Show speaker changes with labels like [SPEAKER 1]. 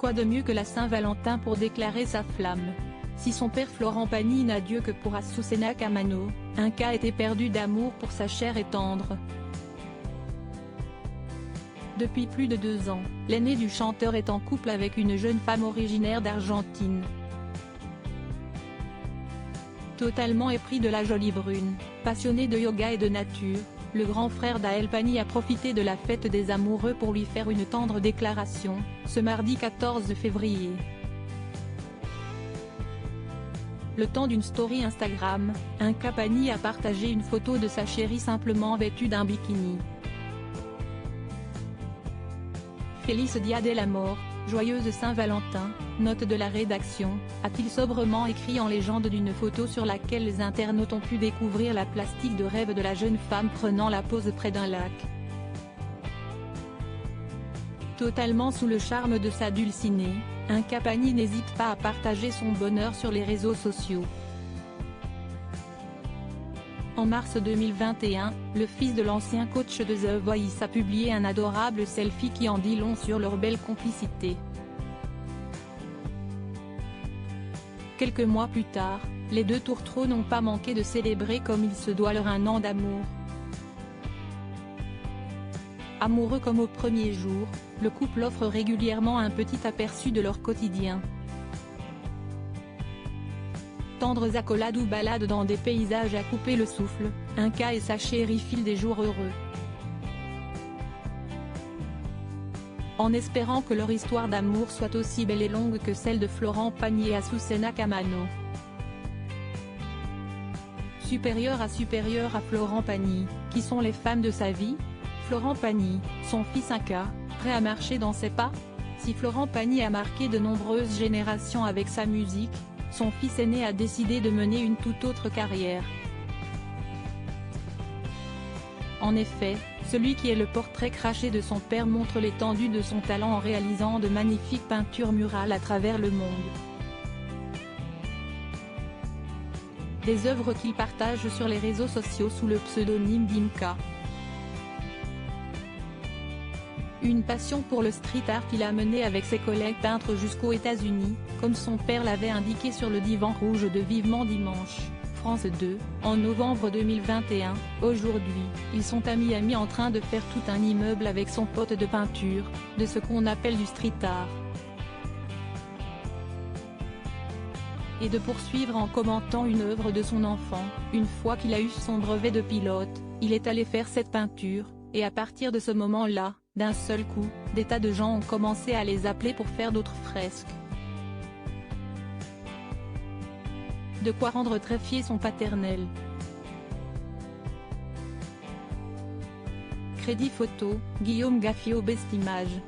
[SPEAKER 1] Quoi de mieux que la Saint-Valentin pour déclarer sa flamme? Si son père Florent Pagny n'a Dieu que pour Azucena Camano, un cas était perdu d'amour pour sa chère et tendre. Depuis plus de 2 ans, l'aîné du chanteur est en couple avec une jeune femme originaire d'Argentine. Totalement épris de la jolie brune, passionné de yoga et de nature, le grand frère d'Ael Pagny a profité de la fête des amoureux pour lui faire une tendre déclaration, ce mardi 14 février. Le temps d'une story Instagram, un cas Pagny a partagé une photo de sa chérie simplement vêtue d'un bikini. Feliz Dia del Amor, joyeuse Saint-Valentin, note de la rédaction, a-t-il sobrement écrit en légende d'une photo sur laquelle les internautes ont pu découvrir la plastique de rêve de la jeune femme prenant la pose près d'un lac. Totalement sous le charme de sa dulcinée, un cas Pagny n'hésite pas à partager son bonheur sur les réseaux sociaux. En mars 2021, le fils de l'ancien coach de The Voice a publié un adorable selfie qui en dit long sur leur belle complicité. Quelques mois plus tard, les deux tourtereaux n'ont pas manqué de célébrer comme il se doit leur 1 an d'amour. Amoureux comme au premier jour, le couple offre régulièrement un petit aperçu de leur quotidien. Tendres accolades ou balades dans des paysages à couper le souffle, un cas et sa chérie filent des jours heureux. En espérant que leur histoire d'amour soit aussi belle et longue que celle de Florent Pagny et Azucena Camano. Supérieur à Florent Pagny, qui sont les femmes de sa vie? Florent Pagny, son fils un cas, prêt à marcher dans ses pas? Si Florent Pagny a marqué de nombreuses générations avec sa musique, son fils aîné a décidé de mener une toute autre carrière. En effet, celui qui est le portrait craché de son père montre l'étendue de son talent en réalisant de magnifiques peintures murales à travers le monde. Des œuvres qu'il partage sur les réseaux sociaux sous le pseudonyme d'Imka. Une passion pour le street art qu'il a mené avec ses collègues peintres jusqu'aux États-Unis, comme son père l'avait indiqué sur le divan rouge de Vivement Dimanche, France 2, en novembre 2021. Aujourd'hui, ils sont à Miami en train de faire tout un immeuble avec son pote de peinture, de ce qu'on appelle du street art. Et de poursuivre en commentant une œuvre de son enfant. Une fois qu'il a eu son brevet de pilote, il est allé faire cette peinture, et à partir de ce moment-là, d'un seul coup, des tas de gens ont commencé à les appeler pour faire d'autres fresques. De quoi rendre très fier son paternel. Crédit photo, Guillaume Gaffio Best Image.